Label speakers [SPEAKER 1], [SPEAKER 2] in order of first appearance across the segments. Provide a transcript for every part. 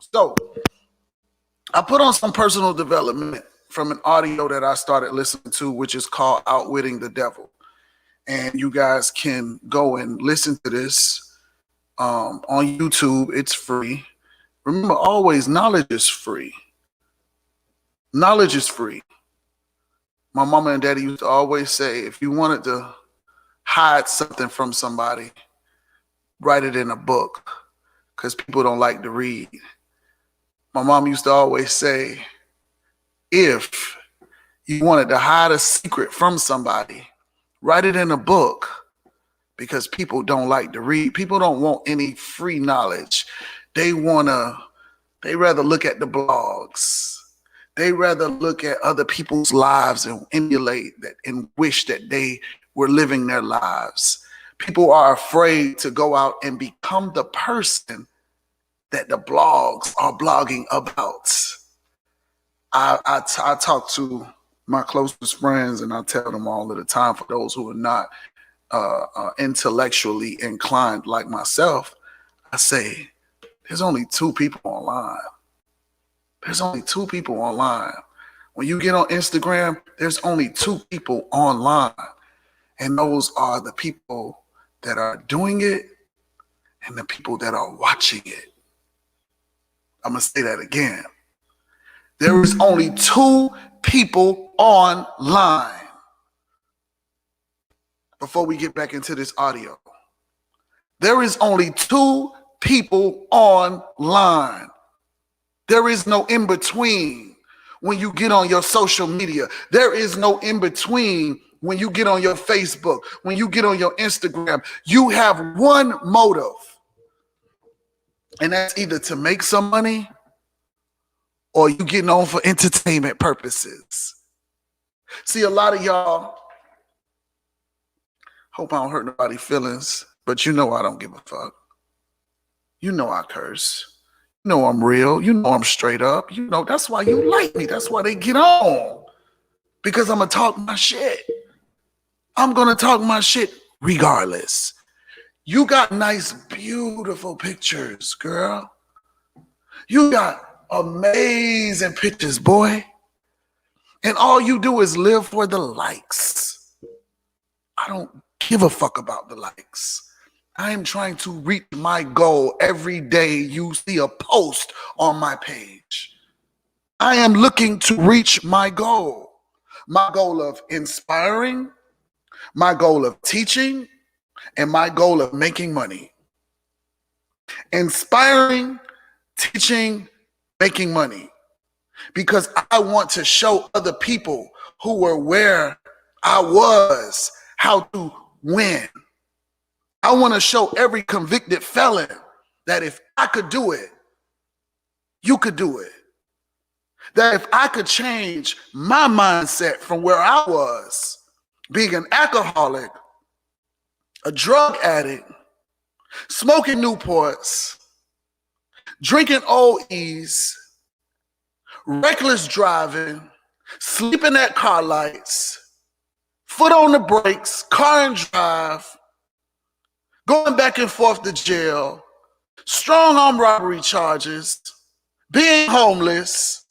[SPEAKER 1] So I put on some personal development from an audio that I started listening to, which is called Outwitting the Devil. And you guys can go and listen to this on YouTube. It's free. Remember, always, knowledge is free. Knowledge is free. My mama and daddy used to always say, if you wanted to hide something from somebody, write it in a book, because people don't like to read. My mom used to always say, if you wanted to hide a secret from somebody, write it in a book, because people don't like to read. People don't want any free knowledge. They rather look at the blogs. They rather look at other people's lives and emulate that and wish that they were living their lives. People are afraid to go out and become the person that the blogs are blogging about. I talk to my closest friends and I tell them all of the time, for those who are not intellectually inclined like myself, I say, there's only two people online. There's only two people online. When you get on Instagram, there's only two people online. And those are the people that are doing it and the people that are watching it. I'm going to say that again. There is only two people online. Before we get back into this audio, there is only two people online. There is no in between when you get on your social media. There is no in between when you get on your Facebook, when you get on your Instagram. You have one motive, and that's either to make some money or you getting on for entertainment purposes. See, a lot of y'all, hope I don't hurt nobody's feelings, but you know I don't give a fuck. You know I curse. You know I'm real. You know I'm straight up. You know that's why you like me. That's why they get on. Because I'm going to talk my shit. I'm going to talk my shit regardless. You got nice, beautiful pictures, girl. You got amazing pictures, boy. And all you do is live for the likes. I don't give a fuck about the likes. I am trying to reach my goal every day you see a post on my page. I am looking to reach my goal. My goal of inspiring, my goal of teaching, and my goal of making money. Inspiring, teaching, making money. Because I want to show other people who were where I was how to win. I want to show every convicted felon that if I could do it, you could do it. That if I could change my mindset from where I was, being an alcoholic, a drug addict, smoking Newports, drinking OEs, reckless driving, sleeping at car lights, foot on the brakes, car and drive, going back and forth to jail, strong arm robbery charges, being homeless.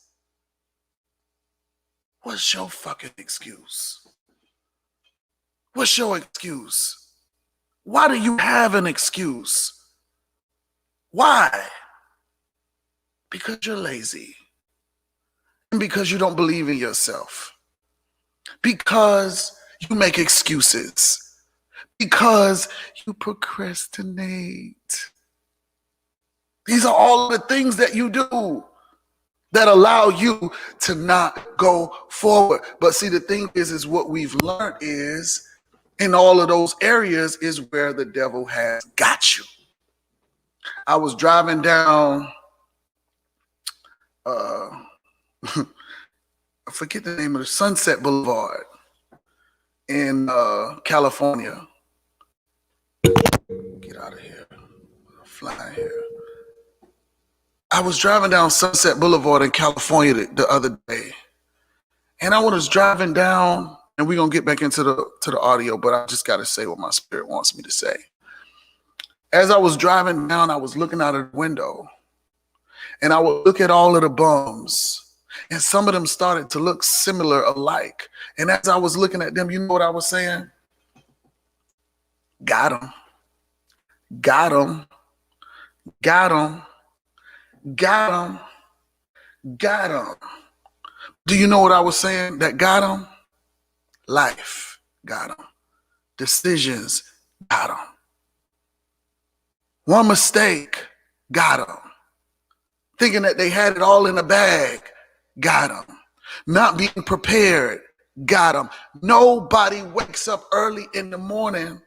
[SPEAKER 1] What's your fucking excuse? What's your excuse? Why do you have an excuse? Why? Because you're lazy. And because you don't believe in yourself. Because you make excuses. Because you procrastinate. These are all the things that you do that allow you to not go forward. But see, the thing is what we've learned is in all of those areas is where the devil has got you. I was driving down, I forget the name of the Sunset Boulevard in California. Get out of here. I'm flying here. I was driving down Sunset Boulevard in California the other day. And I was driving down, and we're going to get back into the audio, but I just got to say what my spirit wants me to say. As I was driving down, I was looking out of the window, And I would look at all of the bums, and some of them started to look similar alike. And as I was looking at them, you know what I was saying? Got him. Got him. Got him. Got him. Got him. Do you know what I was saying that got him? Life got him. Decisions got him. One mistake got him. Thinking that they had it all in the bag got him. Not being prepared got him. Nobody wakes up early in the morning.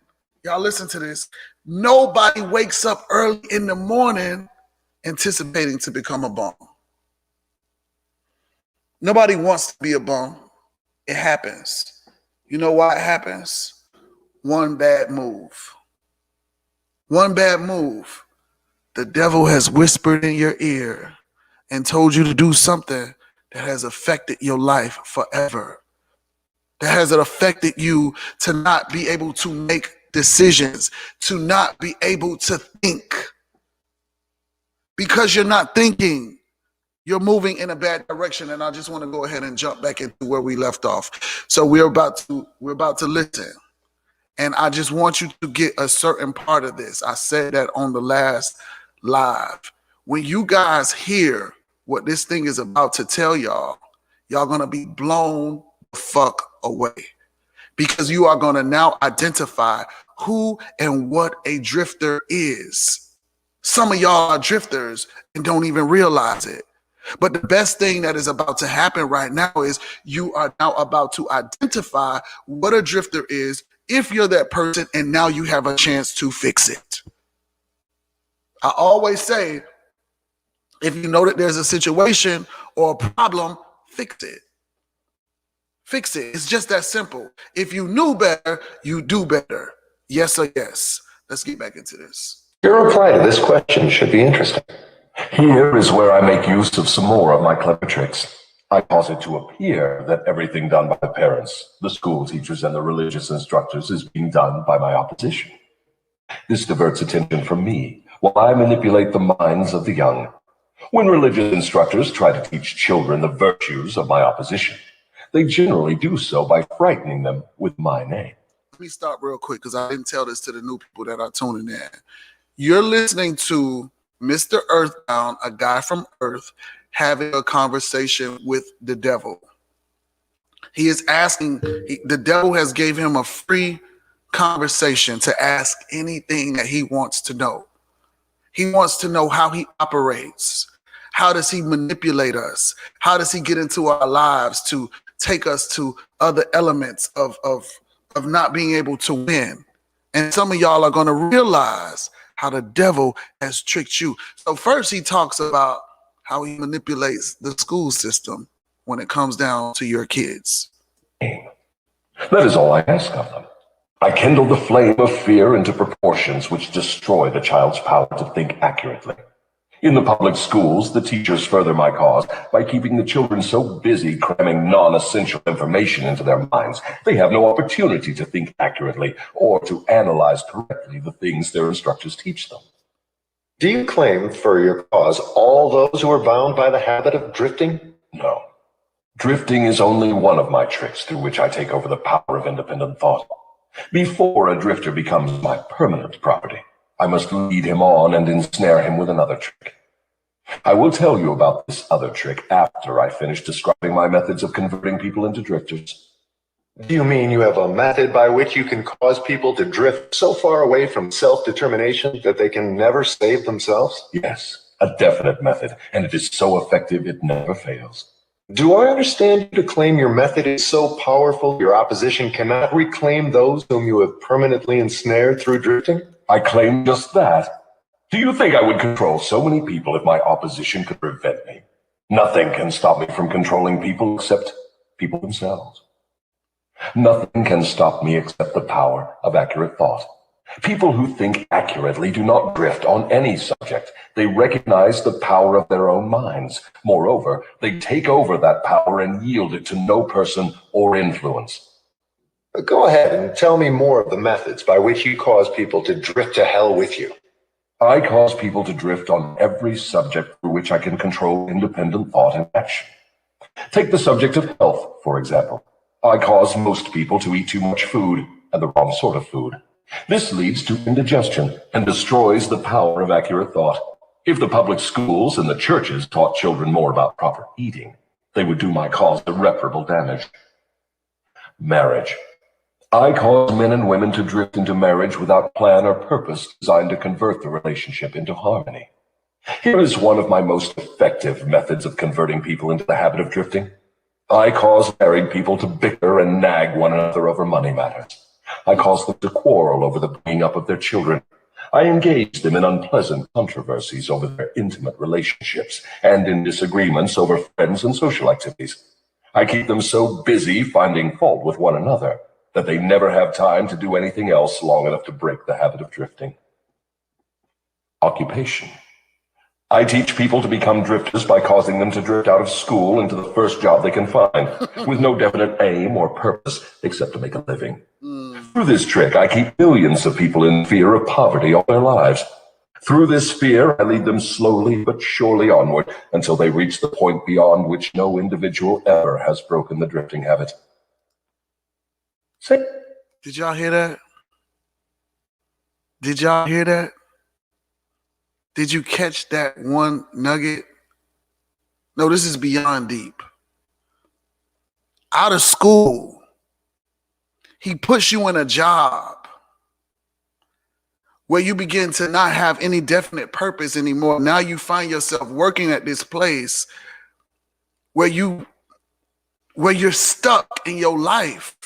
[SPEAKER 1] Y'all listen to this. Nobody wakes up early in the morning anticipating to become a bum. Nobody wants to be a bum. It happens. You know why it happens? One bad move. One bad move. The devil has whispered in your ear and told you to do something that has affected your life forever. That has affected you to not be able to make decisions, to not be able to think. Because you're not thinking, you're moving in a bad direction. And I just want to go ahead and jump back into where we left off. So we're about to listen. And I just want you to get a certain part of this. I said that on the last live. When you guys hear what this thing is about to tell y'all, y'all gonna be blown the fuck away. Because you are gonna now identify who and what a drifter is. Some of y'all are drifters and don't even realize it. But the best thing that is about to happen right now is you are now about to identify what a drifter is if you're that person, and now you have a chance to fix it. I always say, if you know that there's a situation or a problem, fix it. Fix it. It's just that simple. If you knew better, you do better. Yes or yes. Let's get back into this.
[SPEAKER 2] Your reply to this question should be interesting. Here is where I make use of some more of my clever tricks. I cause it to appear that everything done by the parents, the school teachers, and the religious instructors is being done by my opposition. This diverts attention from me while I manipulate the minds of the young. When religious instructors try to teach children the virtues of my opposition, they generally do so by frightening them with my name.
[SPEAKER 1] Let me stop real quick because I didn't tell this to the new people that are tuning in. You're listening to Mr. Earthbound, a guy from Earth, having a conversation with the devil. He is asking, the devil has gave him a free conversation to ask anything that he wants to know. He wants to know how he operates. How does he manipulate us? How does he get into our lives to take us to other elements of not being able to win? And some of y'all are going to realize how the devil has tricked you. So first he talks about how he manipulates the school system when it comes down to your kids.
[SPEAKER 2] That is all I ask of them. I kindle the flame of fear into proportions which destroy the child's power to think accurately. In the public schools, the teachers further my cause by keeping the children so busy cramming non-essential information into their minds, they have no opportunity to think accurately or to analyze correctly the things their instructors teach them.
[SPEAKER 3] Do you claim for your cause all those who are bound by the habit of drifting?
[SPEAKER 2] No. Drifting is only one of my tricks through which I take over the power of independent thought. Before a drifter becomes my permanent property, I must lead him on and ensnare him with another trick. I will tell you about this other trick after I finish describing my methods of converting people into drifters.
[SPEAKER 3] Do you mean you have a method by which you can cause people to drift so far away from self-determination that they can never save themselves?
[SPEAKER 2] Yes, a definite method, and it is so effective it never fails.
[SPEAKER 3] Do I understand you to claim your method is so powerful your opposition cannot reclaim those whom you have permanently ensnared through drifting?
[SPEAKER 2] I claim just that. Do you think I would control so many people if my opposition could prevent me? Nothing can stop me from controlling people except people themselves. Nothing can stop me except the power of accurate thought. People who think accurately do not drift on any subject. They recognize the power of their own minds. Moreover, they take over that power and yield it to no person or influence.
[SPEAKER 3] Go ahead and tell me more of the methods by which you cause people to drift to hell with you.
[SPEAKER 2] I cause people to drift on every subject through which I can control independent thought and action. Take the subject of health, for example. I cause most people to eat too much food, and the wrong sort of food. This leads to indigestion and destroys the power of accurate thought. If the public schools and the churches taught children more about proper eating, they would do my cause irreparable damage. Marriage. I cause men and women to drift into marriage without plan or purpose designed to convert the relationship into harmony. Here is one of my most effective methods of converting people into the habit of drifting. I cause married people to bicker and nag one another over money matters. I cause them to quarrel over the bringing up of their children. I engage them in unpleasant controversies over their intimate relationships and in disagreements over friends and social activities. I keep them so busy finding fault with one another that they never have time to do anything else long enough to break the habit of drifting. Occupation. I teach people to become drifters by causing them to drift out of school into the first job they can find, with no definite aim or purpose except to make a living. Through this trick, I keep millions of people in fear of poverty all their lives. Through this fear, I lead them slowly but surely onward until they reach the point beyond which no individual ever has broken the drifting habit. Say,
[SPEAKER 1] Did y'all hear that? Did y'all hear that? Did you catch that one nugget? No, this is beyond deep. Out of school, he puts you in a job where you begin to not have any definite purpose anymore. Now you find yourself working at this place where you're stuck in your life,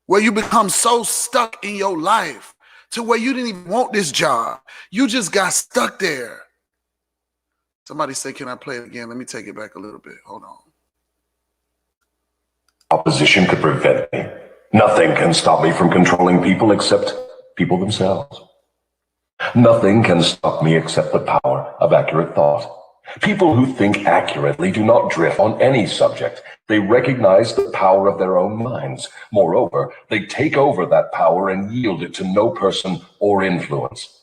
[SPEAKER 1] where you become so stuck in your life to where you didn't even want this job. You just got stuck there. Somebody say, can I play it again? Let me take it back a little bit. Hold on.
[SPEAKER 2] opposition could prevent me. Nothing can stop me from controlling people except people themselves. Nothing can stop me except the power of accurate thought. People who think accurately do not drift on any subject. They recognize the power of their own minds. Moreover, they take over that power and yield it to no person or influence.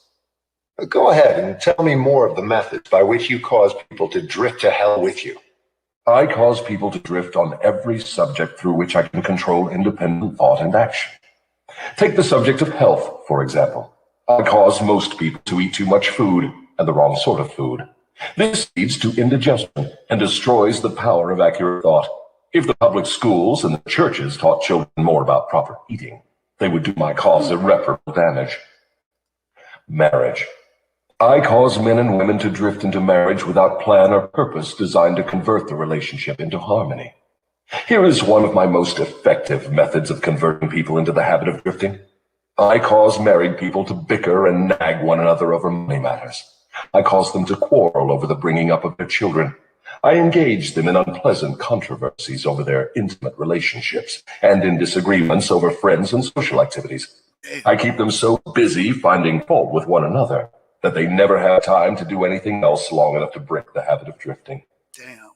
[SPEAKER 3] Go ahead and tell me more of the methods by which you cause people to drift to hell with you.
[SPEAKER 2] I cause people to drift on every subject through which I can control independent thought and action. Take the subject of health, for example. I cause most people to eat too much food and the wrong sort of food. This leads to indigestion and destroys the power of accurate thought. If the public schools and the churches taught children more about proper eating, they would do my cause irreparable damage. Marriage. I cause men and women to drift into marriage without plan or purpose designed to convert the relationship into harmony. Here is one of my most effective methods of converting people into the habit of drifting. I cause married people to bicker and nag one another over money matters. I cause them to quarrel over the bringing up of their children. I engage them in unpleasant controversies over their intimate relationships and in disagreements over friends and social activities. I keep them so busy finding fault with one another that they never have time to do anything else long enough to break the habit of drifting.
[SPEAKER 1] Damn.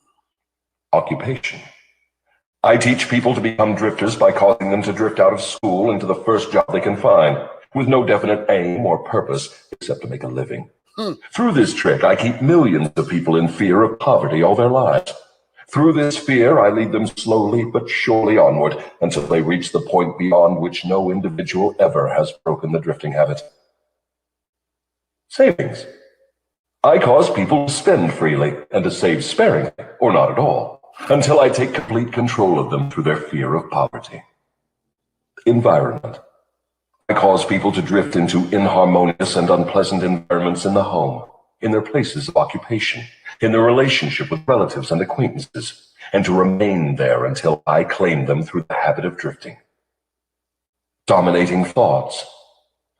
[SPEAKER 2] Occupation. I teach people to become drifters by causing them to drift out of school into the first job they can find, with no definite aim or purpose except to make a living. Through this trick, I keep millions of people in fear of poverty all their lives. Through this fear, I lead them slowly but surely onward until they reach the point beyond which no individual ever has broken the drifting habit. Savings. I cause people to spend freely and to save sparingly, or not at all, until I take complete control of them through their fear of poverty. Environment. I cause people to drift into inharmonious and unpleasant environments in the home, in their places of occupation, in their relationship with relatives and acquaintances, and to remain there until I claim them through the habit of drifting. Dominating thoughts.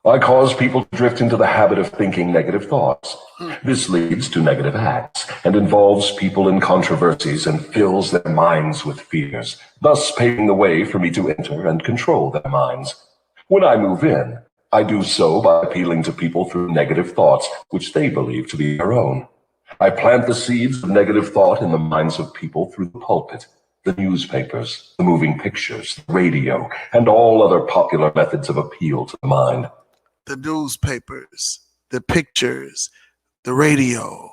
[SPEAKER 2] I cause people to drift into the habit of thinking negative thoughts. This leads to negative acts and involves people in controversies and fills their minds with fears, thus paving the way for me to enter and control their minds. When I move in, I do so by appealing to people through negative thoughts, which they believe to be their own. I plant the seeds of negative thought in the minds of people through the pulpit, the newspapers, the moving pictures, the radio, and all other popular methods of appeal to the mind.
[SPEAKER 1] The newspapers, the pictures, the radio,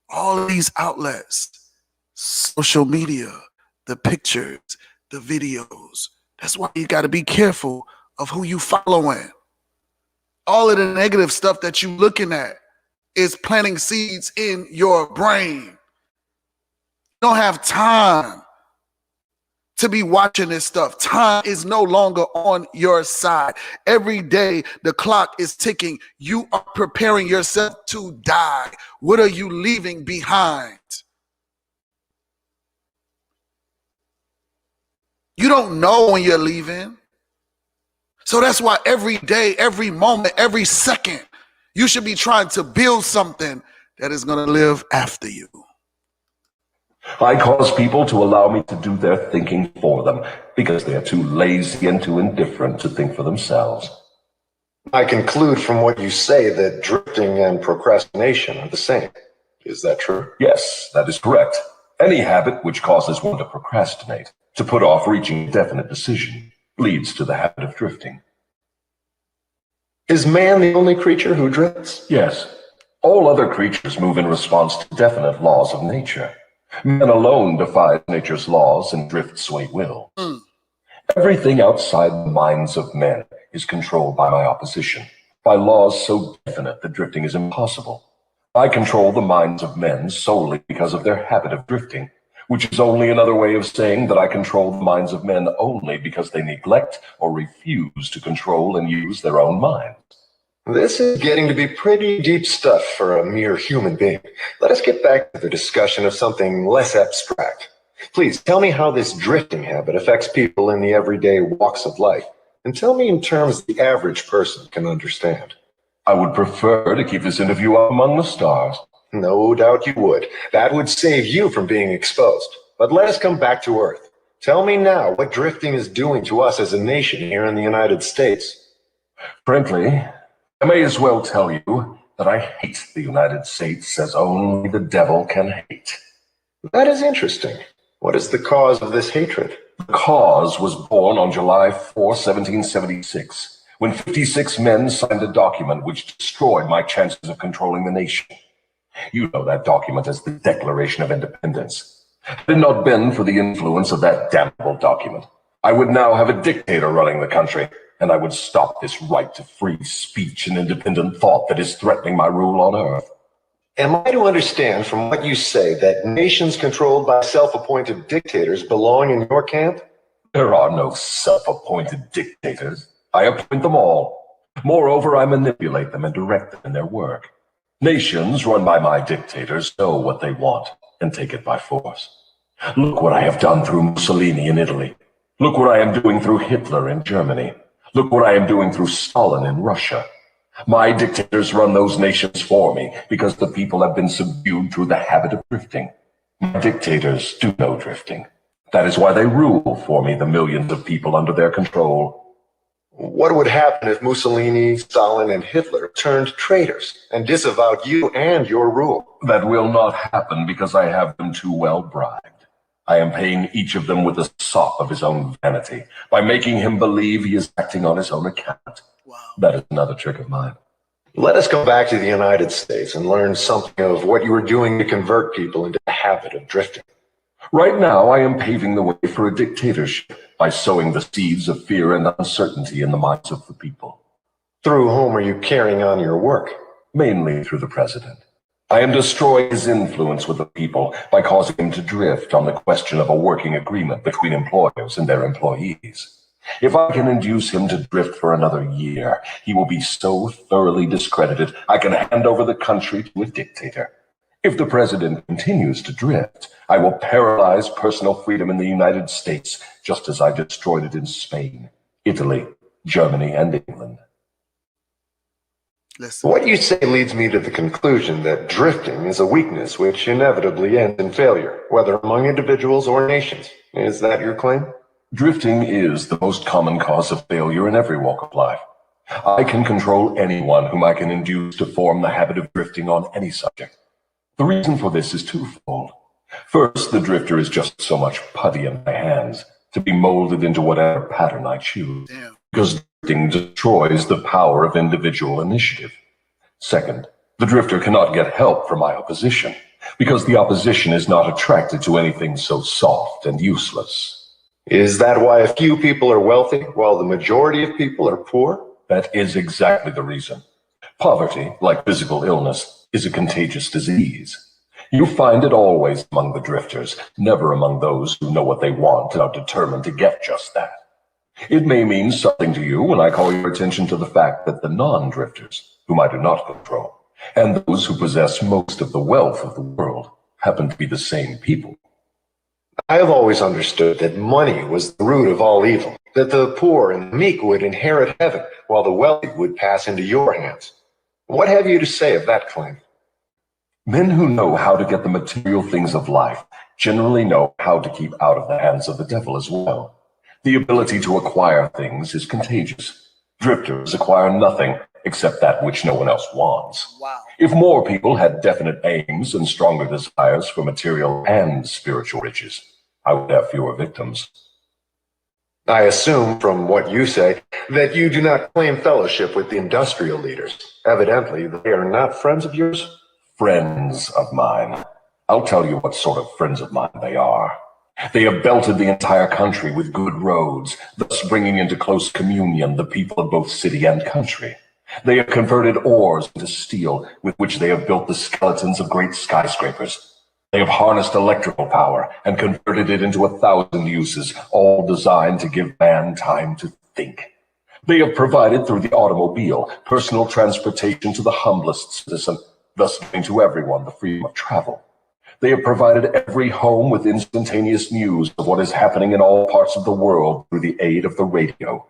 [SPEAKER 1] all of these outlets, social media, the pictures, the videos. That's why you got to be careful of who you following. All of the negative stuff that you looking at is planting seeds in your brain. You don't have time to be watching this stuff. Time is no longer on your side. Every day the clock is ticking. You are preparing yourself to die. What are you leaving behind? You don't know when you're leaving. So that's why every day, every moment, every second, you should be trying to build something that is going to live after you.
[SPEAKER 2] I cause people to allow me to do their thinking for them because they are too lazy and too indifferent to think for themselves.
[SPEAKER 3] I conclude from what you say that drifting and procrastination are the same. Is that true?
[SPEAKER 2] Yes, that is correct. Any habit which causes one to procrastinate, to put off reaching a definite decision, leads to the habit of drifting.
[SPEAKER 3] Is man the only creature who drifts?
[SPEAKER 2] Yes. All other creatures move in response to definite laws of nature. Man alone defies nature's laws and drifts what he will. Everything outside the minds of men is controlled by my opposition, by laws so definite that drifting is impossible. I control the minds of men solely because of their habit of drifting, which is only another way of saying that I control the minds of men only because they neglect or refuse to control and use their own minds.
[SPEAKER 3] This is getting to be pretty deep stuff for a mere human being. Let us get back to the discussion of something less abstract. Please tell me how this drifting habit affects people in the everyday walks of life, and tell me in terms the average person can understand.
[SPEAKER 2] I would prefer to keep this interview up among the stars.
[SPEAKER 3] No doubt you would. That would save you from being exposed. But let us come back to Earth. Tell me now what drifting is doing to us as a nation here in the United States.
[SPEAKER 2] Frankly, I may as well tell you that I hate the United States as only the devil can hate.
[SPEAKER 3] That is interesting. What is the cause of this hatred?
[SPEAKER 2] The cause was born on July 4, 1776, when 56 men signed a document which destroyed my chances of controlling the nation. You know that document as the Declaration of Independence. Had it not been for the influence of that damnable document, I would now have a dictator running the country, and I would stop this right to free speech and independent thought that is threatening my rule on Earth.
[SPEAKER 3] Am I to understand from what you say that nations controlled by self-appointed dictators belong in your camp?
[SPEAKER 2] There are no self-appointed dictators. I appoint them all. Moreover, I manipulate them and direct them in their work. Nations run by my dictators know what they want and take it by force. Look what I have done through Mussolini in Italy. Look what I am doing through Hitler in Germany. Look what I am doing through Stalin in Russia. My dictators run those nations for me because the people have been subdued through the habit of drifting. My dictators do no drifting. That is why they rule for me the millions of people under their control.
[SPEAKER 3] What would happen if Mussolini, Stalin, and Hitler turned traitors and disavowed you and your rule?
[SPEAKER 2] That will not happen because I have them too well bribed. I am paying each of them with the sop of his own vanity by making him believe he is acting on his own account.
[SPEAKER 1] Wow.
[SPEAKER 2] That is another trick of mine.
[SPEAKER 3] Let us go back to the United States and learn something of what you were doing to convert people into the habit of drifting.
[SPEAKER 2] Right now, I am paving the way for a dictatorship by sowing the seeds of fear and uncertainty in the minds of the people.
[SPEAKER 3] Through whom are you carrying on your work?
[SPEAKER 2] Mainly through the president. I am destroying his influence with the people by causing him to drift on the question of a working agreement between employers and their employees. If I can induce him to drift for another year, he will be so thoroughly discredited I can hand over the country to a dictator. If the president continues to drift, I will paralyze personal freedom in the United States, just as I destroyed it in Spain, Italy, Germany, and England.
[SPEAKER 1] Listen.
[SPEAKER 3] What you say leads me to the conclusion that drifting is a weakness which inevitably ends in failure, whether among individuals or nations. Is that your claim?
[SPEAKER 2] Drifting is the most common cause of failure in every walk of life. I can control anyone whom I can induce to form the habit of drifting on any subject. The reason for this is twofold. First, the drifter is just so much putty in my hands to be molded into whatever pattern I choose.
[SPEAKER 1] Damn.
[SPEAKER 2] Because drifting destroys the power of individual initiative. Second, the drifter cannot get help from my opposition, because the opposition is not attracted to anything so soft and useless.
[SPEAKER 3] Is that why a few people are wealthy while the majority of people are poor?
[SPEAKER 2] That is exactly the reason. Poverty, like physical illness, is a contagious disease. You find it always among the drifters, never among those who know what they want and are determined to get just that. It may mean something to you when I call your attention to the fact that the non-drifters, whom I do not control, and those who possess most of the wealth of the world happen to be the same people.
[SPEAKER 3] I have always understood that money was the root of all evil, that the poor and the meek would inherit heaven, while the wealthy would pass into your hands. What have you to say of that claim?
[SPEAKER 2] Men who know how to get the material things of life generally know how to keep out of the hands of the devil as well. The ability to acquire things is contagious. Drifters acquire nothing except that which no one else wants.
[SPEAKER 1] Wow.
[SPEAKER 2] If more people had definite aims and stronger desires for material and spiritual riches, I would have fewer victims.
[SPEAKER 3] I assume from what you say that you do not claim fellowship with the industrial leaders. Evidently, they are not friends of yours.
[SPEAKER 2] Friends of mine. I'll tell you what sort of friends of mine they are. They have belted the entire country with good roads, thus bringing into close communion the people of both city and country. They have converted ores into steel, with which they have built the skeletons of great skyscrapers. They have harnessed electrical power and converted it into 1,000 uses, all designed to give man time to think. They have provided through the automobile personal transportation to the humblest citizen, thus giving to everyone the freedom of travel. They have provided every home with instantaneous news of what is happening in all parts of the world through the aid of the radio.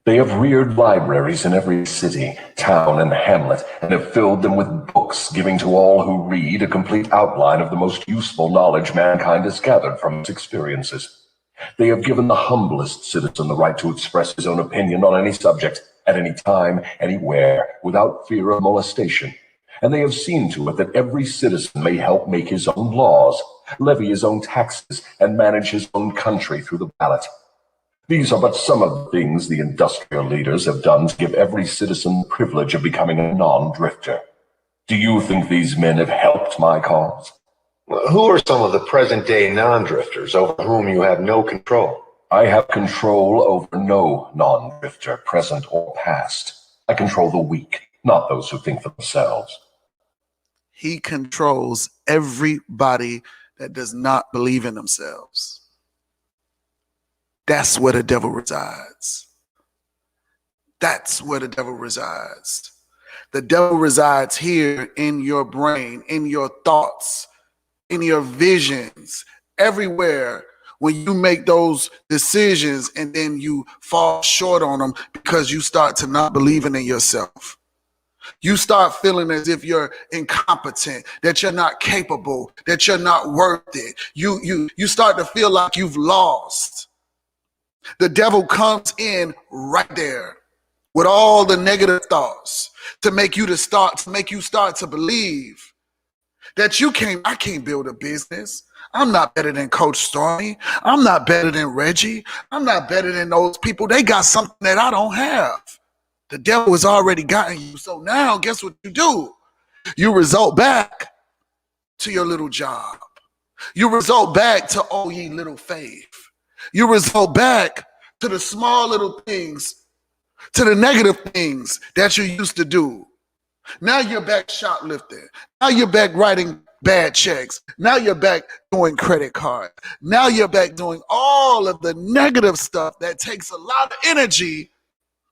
[SPEAKER 2] They have reared libraries in every city, town, and hamlet, and have filled them with books, giving to all who read a complete outline of the most useful knowledge mankind has gathered from its experiences. They have given the humblest citizen the right to express his own opinion on any subject, at any time, anywhere, without fear of molestation. And they have seen to it that every citizen may help make his own laws, levy his own taxes, and manage his own country through the ballot. These are but some of the things the industrial leaders have done to give every citizen the privilege of becoming a non-drifter. Do you think these men have helped my cause?
[SPEAKER 3] Who are some of the present-day non-drifters over whom you have no control?
[SPEAKER 2] I have control over no non-drifter, present or past. I control the weak, not those who think for themselves.
[SPEAKER 1] He controls everybody that does not believe in themselves. That's where the devil resides. That's where the devil resides. The devil resides here in your brain, in your thoughts, in your visions, everywhere. When you make those decisions and then you fall short on them because you start to not believing in yourself. You start feeling as if you're incompetent, that you're not capable, that you're not worth it. You start to feel like you've lost. The devil comes in right there with all the negative thoughts to make you start to believe that I can't build a business. I'm not better than Coach Stormy. I'm not better than Reggie. I'm not better than those people. They got something that I don't have. The devil has already gotten you. So now guess what you do? You result back to your little job. You result back to, oh, ye little faith. You result back to the small little things, to the negative things that you used to do. Now you're back shoplifting. Now you're back writing bad checks. Now you're back doing credit cards. Now you're back doing all of the negative stuff that takes a lot of energy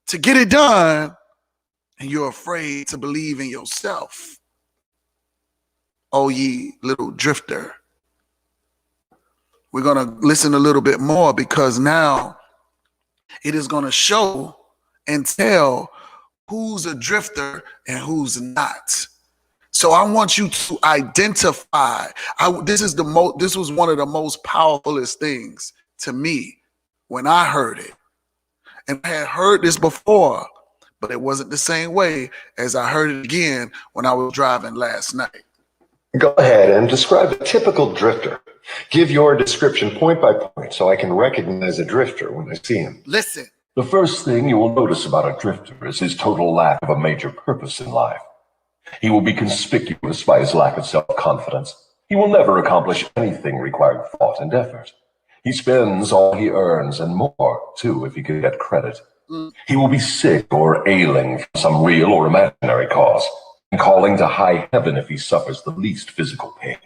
[SPEAKER 1] to get it done, and you're afraid to believe in yourself. Oh, ye little drifter. We're going to listen a little bit more because now it is going to show and tell who's a drifter and who's not. So I want you to identify. This was one of the most powerfulest things to me when I heard it. And I had heard this before, but it wasn't the same way as I heard it again when I was driving last night.
[SPEAKER 3] Go ahead and describe a typical drifter. Give your description point by point so I can recognize a drifter when I see him.
[SPEAKER 1] Listen,
[SPEAKER 2] The first thing you will notice about a drifter is his total lack of a major purpose in life. He will be conspicuous by his lack of self-confidence. He will never accomplish anything requiring thought and effort. He spends all he earns and more, too, if he can get credit. He will be sick or ailing from some real or imaginary cause, and calling to high heaven if he suffers the least physical pain.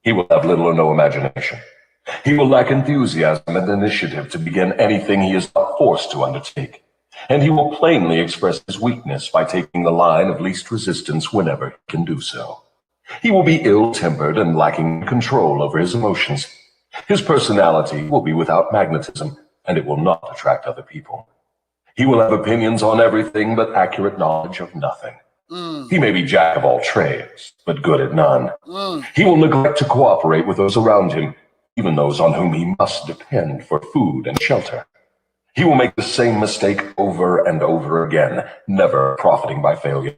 [SPEAKER 2] He will have little or no imagination. He will lack enthusiasm and initiative to begin anything he is not forced to undertake. And he will plainly express his weakness by taking the line of least resistance whenever he can do so. He will be ill-tempered and lacking control over his emotions. His personality will be without magnetism, and it will not attract other people. He will have opinions on everything but accurate knowledge of nothing. He may be jack of all trades, but good at none. He will neglect to cooperate with those around him, even those on whom he must depend for food and shelter. He will make the same mistake over and over again, never profiting by failure.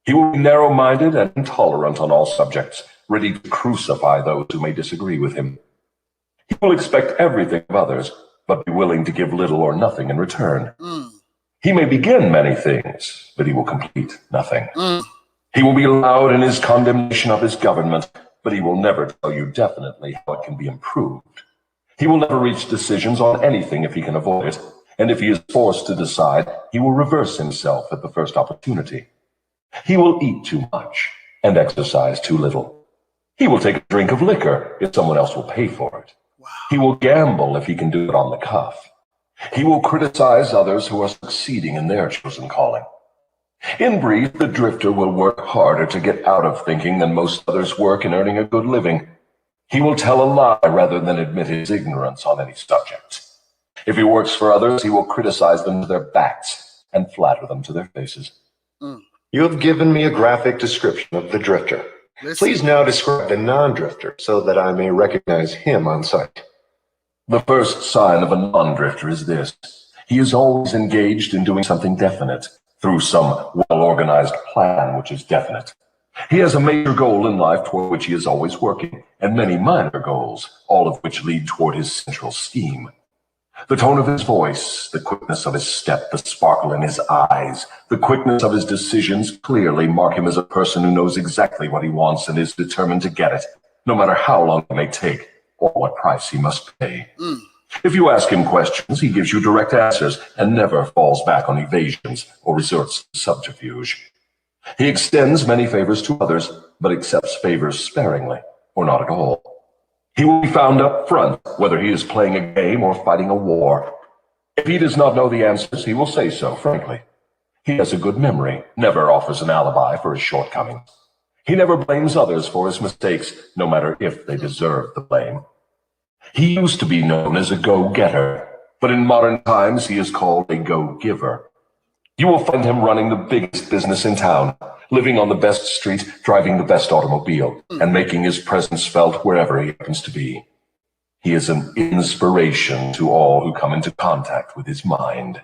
[SPEAKER 2] He will be narrow-minded and intolerant on all subjects, ready to crucify those who may disagree with him. He will expect everything of others, but be willing to give little or nothing in return. He may begin many things, but he will complete nothing. He will be loud in his condemnation of his government, but he will never tell you definitely how it can be improved. He will never reach decisions on anything if he can avoid it, and if he is forced to decide, he will reverse himself at the first opportunity. He will eat too much and exercise too little. He will take a drink of liquor if someone else will pay for it. He will gamble if he can do it on the cuff. He will criticize others who are succeeding in their chosen calling. In brief, the drifter will work harder to get out of thinking than most others work in earning a good living. He will tell a lie rather than admit his ignorance on any subject. If he works for others, he will criticize them to their backs and flatter them to their faces.
[SPEAKER 3] You have given me a graphic description of the drifter. Please now describe the non-drifter so that I may recognize him on sight.
[SPEAKER 2] The first sign of a non-drifter is this. He is always engaged in doing something definite, through some well-organized plan which is definite. He has a major goal in life toward which he is always working, and many minor goals, all of which lead toward his central scheme. The tone of his voice, the quickness of his step, the sparkle in his eyes, the quickness of his decisions clearly mark him as a person who knows exactly what he wants and is determined to get it, no matter how long it may take or what price he must pay. If you ask him questions, he gives you direct answers and never falls back on evasions or resorts to subterfuge. He extends many favors to others, but accepts favors sparingly or not at all. He will be found up front, whether he is playing a game or fighting a war. If he does not know the answers, he will say so, frankly. He has a good memory, never offers an alibi for his shortcomings. He never blames others for his mistakes, no matter if they deserve the blame. He used to be known as a go-getter, but in modern times he is called a go-giver. You will find him running the biggest business in town, living on the best street, driving the best automobile, and making his presence felt wherever he happens to be. He is an inspiration to all who come into contact with his mind.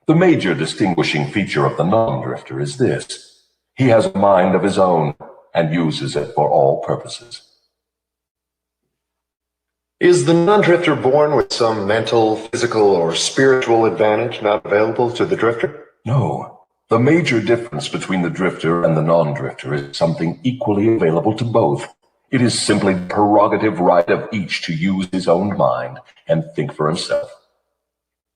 [SPEAKER 2] The major distinguishing feature of the non-drifter is this. He has a mind of his own and uses it for all purposes.
[SPEAKER 3] Is the non-drifter born with some mental, physical, or spiritual advantage not available to the drifter?
[SPEAKER 2] No. The major difference between the drifter and the non-drifter is something equally available to both. It is simply the prerogative right of each to use his own mind and think for himself.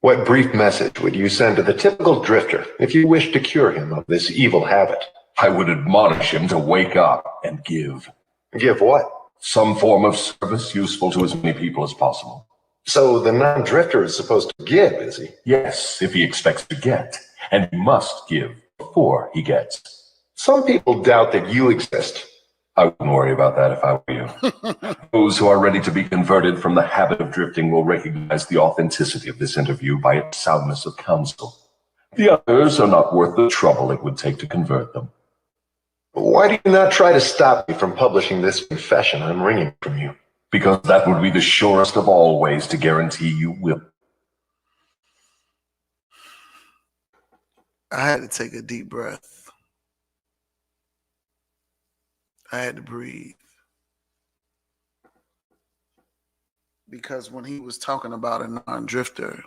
[SPEAKER 3] What brief message would you send to the typical drifter if you wished to cure him of this evil habit?
[SPEAKER 2] I would admonish him to wake up and give.
[SPEAKER 3] Give what?
[SPEAKER 2] Some form of service useful to as many people as possible.
[SPEAKER 3] So the non-drifter is supposed to give, is he?
[SPEAKER 2] Yes, if he expects to get. And he must give before he gets.
[SPEAKER 3] Some people doubt that you exist.
[SPEAKER 2] I wouldn't worry about that if I were you. Those who are ready to be converted from the habit of drifting will recognize the authenticity of this interview by its soundness of counsel. The others are not worth the trouble it would take to convert them.
[SPEAKER 3] Why do you not try to stop me from publishing this confession I'm wringing from you?
[SPEAKER 2] Because that would be the surest of all ways to guarantee you will.
[SPEAKER 1] I had to take a deep breath. I had to breathe. Because when he was talking about a non-drifter,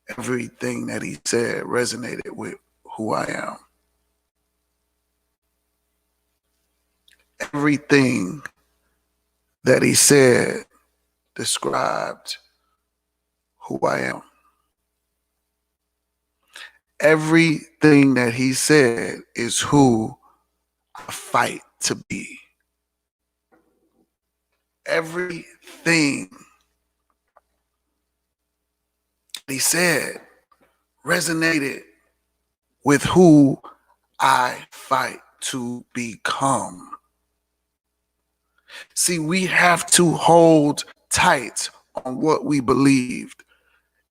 [SPEAKER 1] everything that he said resonated with who I am. Everything that he said described who I am. Everything that he said is who I fight to be. Everything he said resonated with who I fight to become. See, we have to hold tight on what we believed.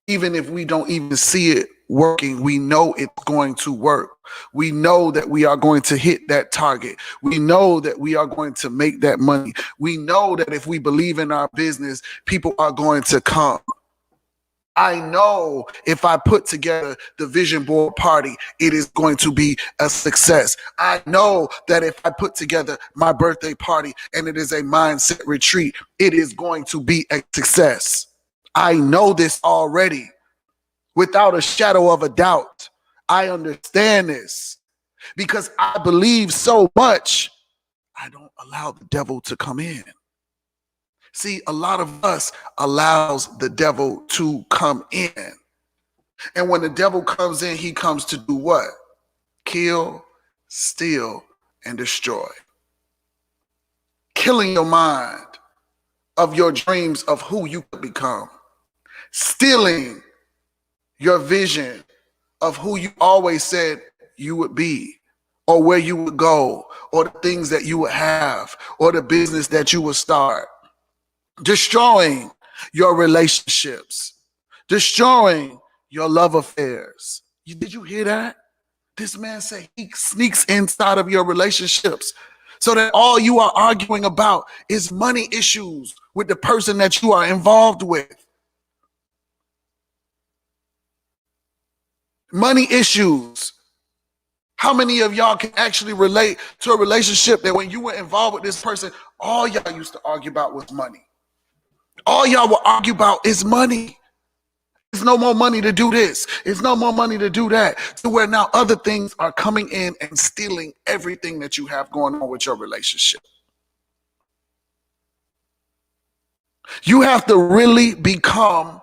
[SPEAKER 1] Even if we don't even see it working, we know it's going to work. We know that we are going to hit that target. We know that we are going to make that money. We know that if we believe in our business, people are going to come. I know if I put together the vision board party, it is going to be a success. I know that if I put together my birthday party and it is a mindset retreat, it is going to be a success. I know this already without a shadow of a doubt. I understand this because I believe so much. I don't allow the devil to come in. See, a lot of us allows the devil to come in. And when the devil comes in, he comes to do what? Kill, steal, and destroy. Killing your mind of your dreams of who you could become. Stealing your vision of who you always said you would be, or where you would go, or the things that you would have, or the business that you would start. Destroying your relationships, destroying your love affairs. Did you hear that? This man said he sneaks inside of your relationships so that all you are arguing about is money issues with the person that you are involved with. Money issues. How many of y'all can actually relate to a relationship that when you were involved with this person, all y'all used to argue about was money? All y'all will argue about is money. There's no more money to do this. There's no more money to do that. To where now other things are coming in and stealing everything that you have going on with your relationship. You have to really become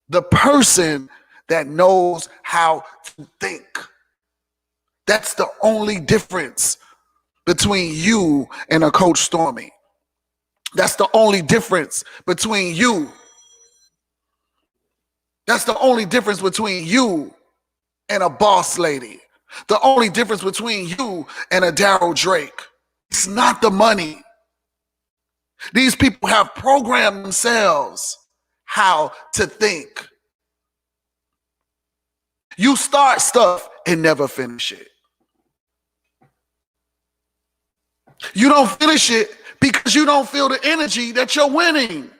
[SPEAKER 1] the person that knows how to think. That's the only difference between you and a Coach Stormy. That's the only difference between you. That's the only difference between you and a boss lady. The only difference between you and a Daryl Drake. It's not the money. These people have programmed themselves how to think. You start stuff and never finish it. You don't finish it because you don't feel the energy that you're winning.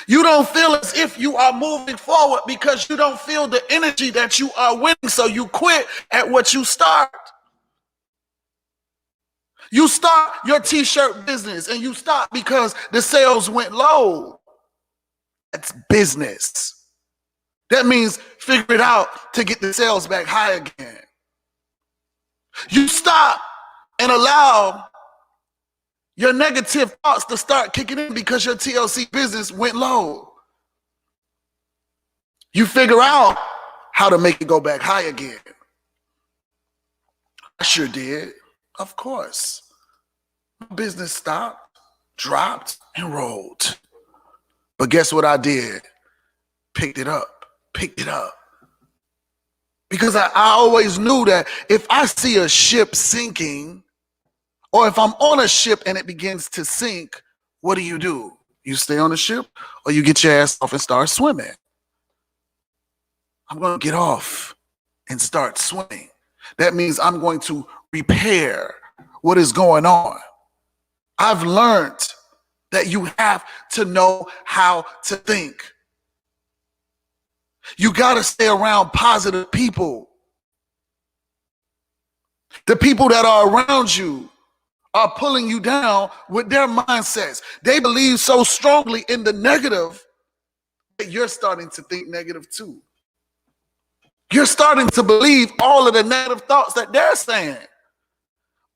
[SPEAKER 1] You don't feel as if you are moving forward because you don't feel the energy that you are winning. So you quit at what you start. You start your t-shirt business and you stop because the sales went low. That's business. That means figure it out to get the sales back high again. You stop and allow your negative thoughts to start kicking in because your TLC business went low. You figure out how to make it go back high again. I sure did. Of course. My business stopped, dropped, and rolled. But guess what I did? Picked it up. Because I always knew that if I see a ship sinking, or if I'm on a ship and it begins to sink, what do? You stay on the ship or you get your ass off and start swimming? I'm going to get off and start swimming. That means I'm going to repair what is going on. I've learned that you have to know how to think. You got to stay around positive people. The people that are around you are pulling you down with their mindsets. They believe so strongly in the negative. you're starting to think negative too. You're starting to believe all of the negative thoughts that they're saying.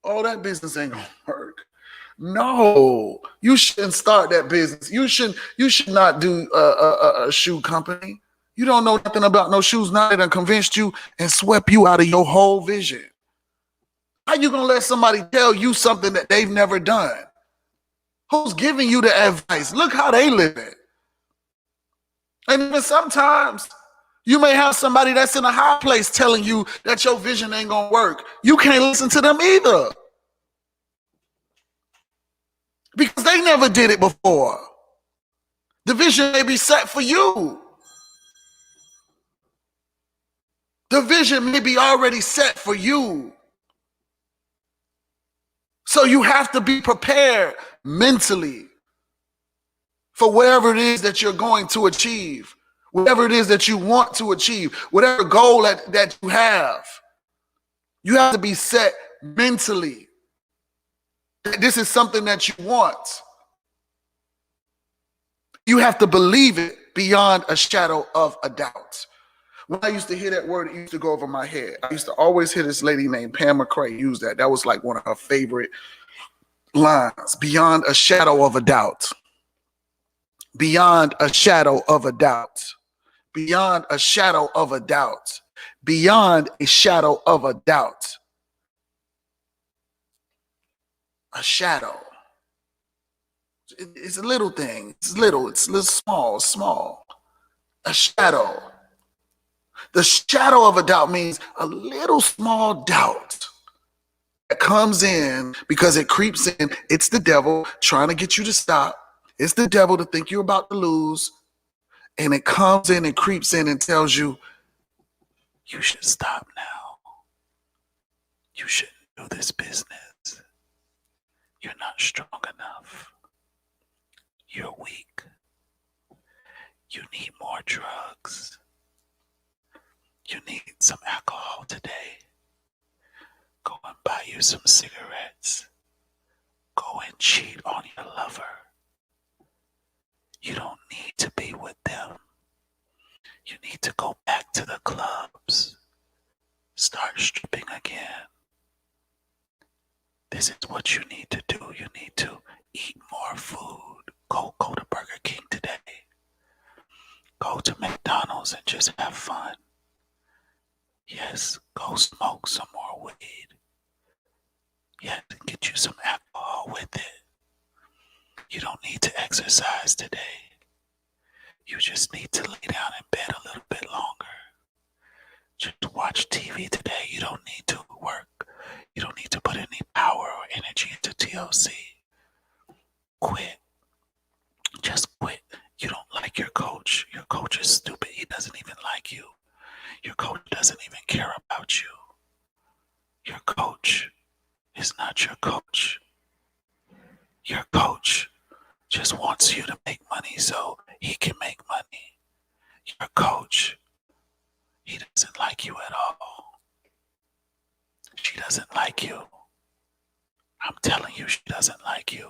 [SPEAKER 1] Oh, that business ain't gonna work. No, you shouldn't start that business. You should not do a shoe company. You don't know nothing about no shoes. Now they done convinced you and swept you out of your whole vision. How you gonna let somebody tell you something that they've never done? Who's giving you the advice? Look how they live it. And even sometimes you may have somebody that's in a high place telling you that your vision ain't gonna work. You can't listen to them either, because they never did it before. The vision may be set for you. The vision may be already set for you. So you have to be prepared mentally for whatever it is that you're going to achieve, whatever it is that you want to achieve, whatever goal that you have. You have to be set mentally that this is something that you want. You have to believe it beyond a shadow of a doubt. When I used to hear that word, it used to go over my head. I used to always hear this lady named Pam McCrae use that. That was like one of her favorite lines. Beyond a shadow of a doubt. Beyond a shadow of a doubt. Beyond a shadow of a doubt. Beyond a shadow of a doubt. A shadow. It's a little thing. It's little small. A shadow. The shadow of a doubt means a little small doubt that comes in because it creeps in. It's the devil trying to get you to stop. It's the devil to think you're about to lose. And it comes in and creeps in and tells you, you should stop now. You shouldn't do this business. You're not strong enough. You're weak. You need more drugs. You need some alcohol today. Go and buy you some cigarettes. Go and cheat on your lover. You don't need to be with them. You need to go back to the clubs. Start stripping again. This is what you need to do. You need to eat more food. Go to Burger King today. Go to McDonald's and just have fun. Yes, go smoke some more weed. Yes, get you some alcohol with it. You don't need to exercise today. You just need to lay down in bed a little bit longer. Just watch TV today. You don't need to work. You don't need to put any power or energy into TLC. Quit. Just quit. You don't like your coach. Your coach is stupid. He doesn't even like you. Your coach doesn't even care about you. Your coach is not your coach. Your coach just wants you to make money so he can make money. Your coach, he doesn't like you at all. She doesn't like you. I'm telling you, she doesn't like you.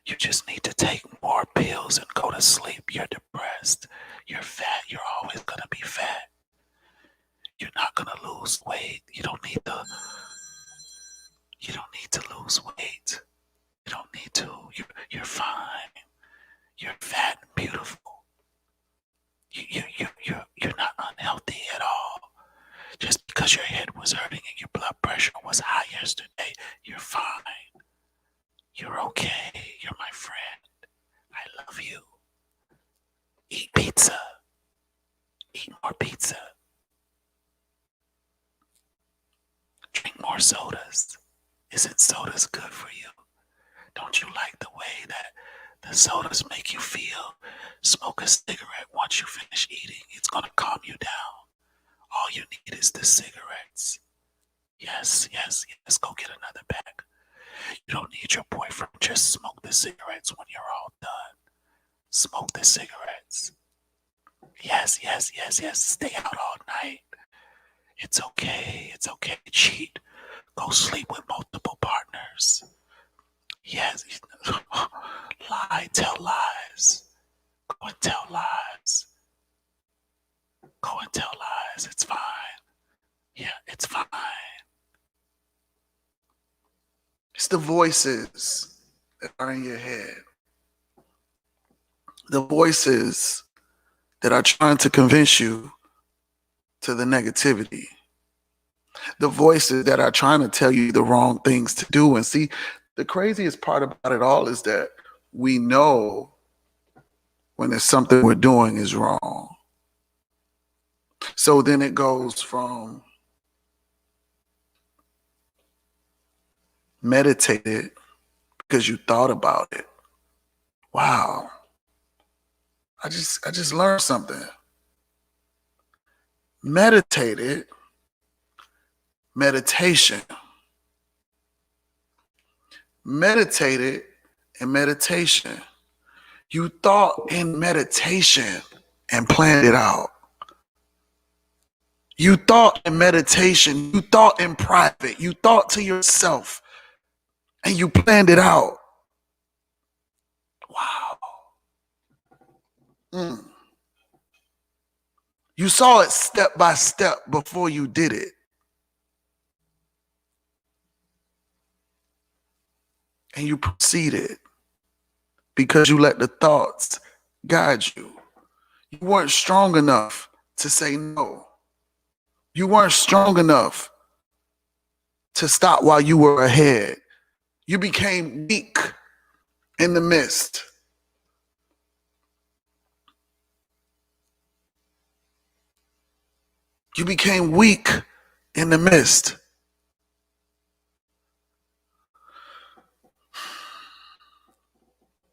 [SPEAKER 1] You just need to take more pills and go to sleep. You're depressed. You're fat. You're always going to be fat. You're not going to lose weight. You don't need to lose weight. You don't need to. You're fine. You're fat and beautiful. You're not unhealthy at all. Just because your head was hurting and your blood pressure was high yesterday, you're fine. You're okay. You're my friend. I love you. Eat pizza. Eat more pizza. Drink more sodas. Isn't sodas good for you? Don't you like the way that the sodas make you feel? Smoke a cigarette once you finish eating. It's going to calm you down. All you need is the cigarettes. Yes. Go get another pack. You don't need your boyfriend. Just smoke the cigarettes when you're all done. Smoke the cigarettes. Yes. Stay out all night. It's okay. Cheat. Go sleep with multiple partners. Yes. Lie. Tell lies. Go and tell lies. Go and tell lies. It's fine. Yeah, it's fine. It's the voices that are in your head. The voices that are trying to convince you to the negativity. The voices that are trying to tell you the wrong things to do. And see, the craziest part about it all is that we know when there's something we're doing is wrong. So then it goes from meditated because you thought about it. Wow. I just learned something. Meditated, meditation. Meditated and meditation. You thought in meditation and planned it out. You thought in meditation, you thought in private, you thought to yourself, and you planned it out. Wow. You saw it step by step before you did it. And you proceeded because you let the thoughts guide you. You weren't strong enough to say no. You weren't strong enough to stop while you were ahead. You became weak in the midst. You became weak in the midst.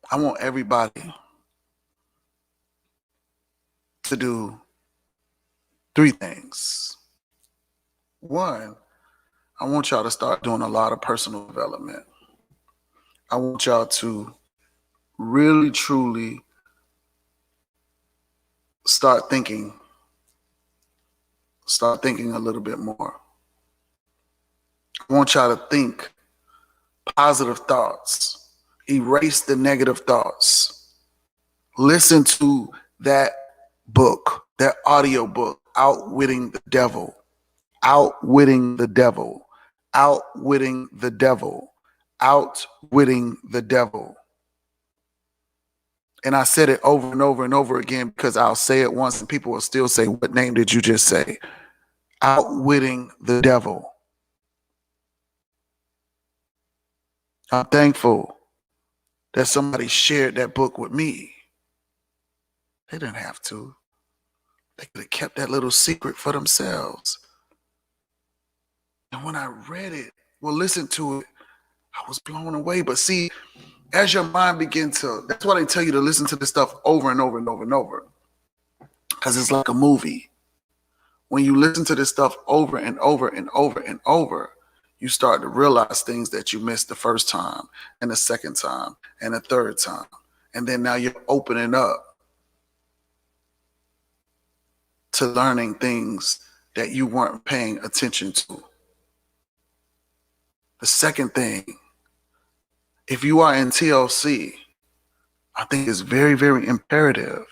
[SPEAKER 1] I want everybody to do 3 things. 1, I want y'all to start doing a lot of personal development. I want y'all to really, truly start thinking a little bit more. I want y'all to think positive thoughts. Erase the negative thoughts. Listen to that book, that audio book, Outwitting the Devil. Outwitting the Devil. Outwitting the Devil. Outwitting the Devil. And I said it over and over and over again because I'll say it once and people will still say, what name did you just say? Outwitting the Devil. I'm thankful that somebody shared that book with me. They didn't have to. They could have kept that little secret for themselves. And when I read it, listened to it, I was blown away. But see, as your mind begins to, that's why they tell you to listen to this stuff over and over and over and over. Because it's like a movie. When you listen to this stuff over and over and over and over, you start to realize things that you missed the first time and the second time and the third time. And then now you're opening up to learning things that you weren't paying attention to. The second thing, if you are in TLC, I think it's very, very imperative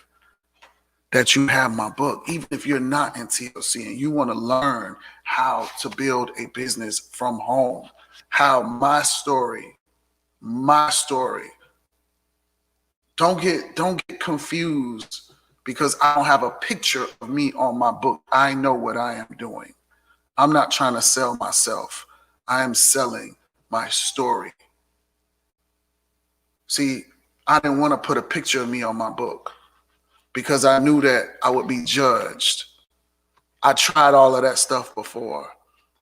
[SPEAKER 1] that you have my book, even if you're not in TLC and you want to learn how to build a business from home, how my story, don't get confused because I don't have a picture of me on my book. I know what I am doing. I'm not trying to sell myself. I am selling my story. See, I didn't want to put a picture of me on my book because I knew that I would be judged. I tried all of that stuff before.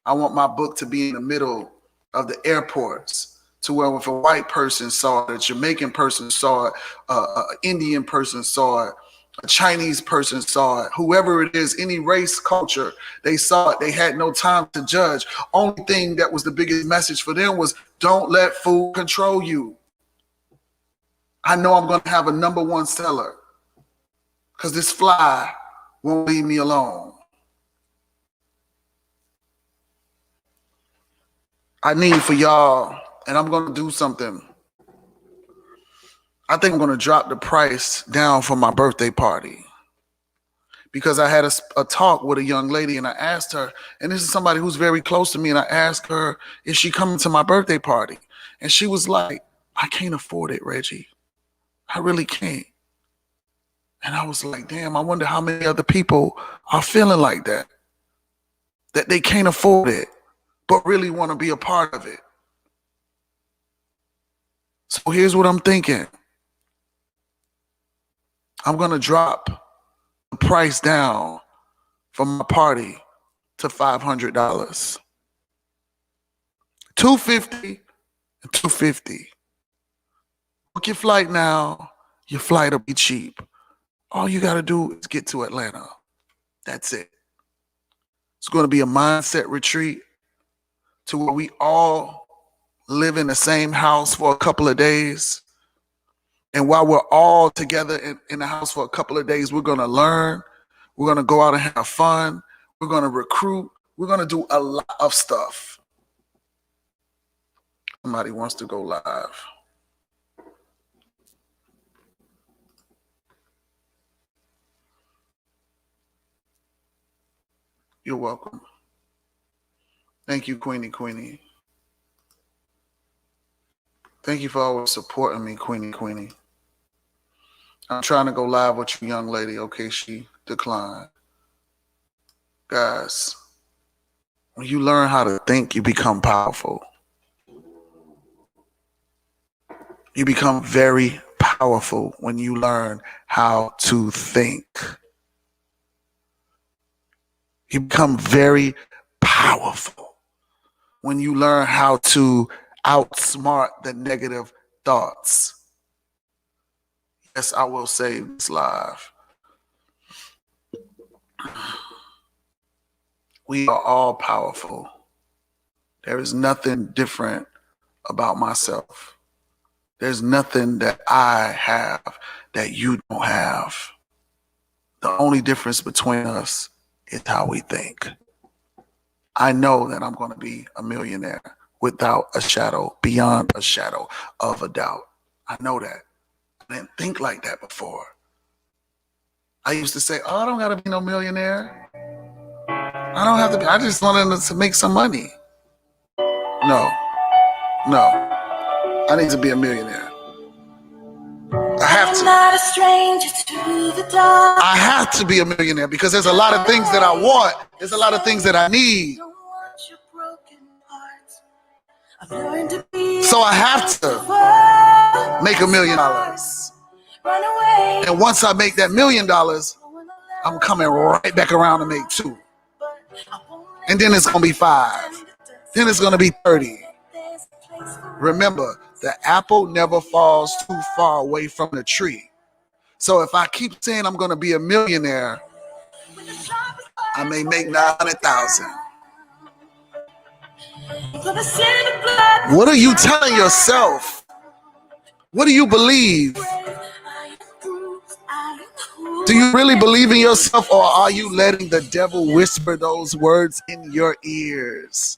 [SPEAKER 1] I want my book to be in the middle of the airports to where if a white person saw it, a Jamaican person saw it, an Indian person saw it, a Chinese person saw it, whoever it is, any race, culture, they saw it. They had no time to judge. Only thing that was the biggest message for them was don't let food control you. I know I'm going to have a #1 seller because this fly won't leave me alone. I need for y'all, and I'm going to do something. I think I'm going to drop the price down for my birthday party. Because I had a talk with a young lady and I asked her, and this is somebody who's very close to me, and I asked her, is she coming to my birthday party? And she was like, I can't afford it, Reggie. I really can't. And I was like, damn, I wonder how many other people are feeling like that they can't afford it, but really want to be a part of it. So here's what I'm thinking. I'm going to drop the price down for my party to $500. $250 and $250. Book your flight now. Your flight will be cheap. All you got to do is get to Atlanta. That's it. It's going to be a mindset retreat to where we all live in the same house for a couple of days. And while we're all together in the house for a couple of days, we're going to learn. We're going to go out and have fun. We're going to recruit. We're going to do a lot of stuff. Somebody wants to go live. You're welcome. Thank you, Queenie. Thank you for always supporting me, Queenie. I'm trying to go live with you, young lady. Okay, she declined. Guys, when you learn how to think, you become powerful. You become very powerful when you learn how to think. You become very powerful when you learn how to outsmart the negative thoughts. Yes, I will save this live. We are all powerful. There is nothing different about myself. There's nothing that I have that you don't have. The only difference between us is how we think. I know that I'm going to be a millionaire without a shadow, beyond a shadow of a doubt. I know that. I didn't think like that before. I used to say, oh, I don't got to be no millionaire. I don't have to be. I just wanted to make some money. No. I need to be a millionaire. I have to. Not a stranger to the dark. I have to be a millionaire because there's a lot of things that I want. There's a lot of things that I need. So I have to make $1 million. And once I make that $1 million, I'm coming right back around to make 2. And then it's going to be 5. Then it's going to be 30. Remember, the apple never falls too far away from the tree. So if I keep saying I'm going to be a millionaire, I may make 900,000. What are you telling yourself? What do you believe? Do you really believe in yourself, or are you letting the devil whisper those words in your ears?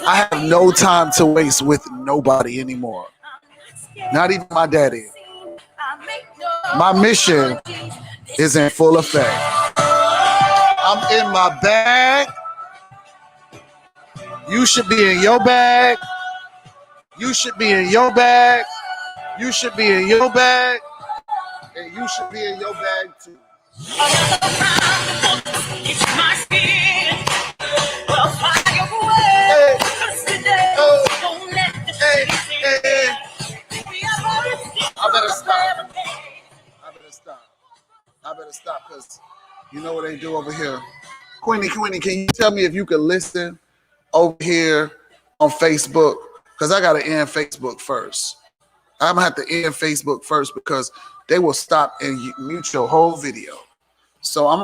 [SPEAKER 1] I have no time to waste with nobody anymore. Not even my daddy. My mission is in full effect. I'm in my bag. You should be in your bag. You should be in your bag. You should be in your bag. And you should be in your bag too. I better stop because you know what they do over here. Queenie, can you tell me if you could listen over here on Facebook? Because I got to end Facebook first. I'm going to have to end Facebook first because they will stop and mute your whole video. So I'm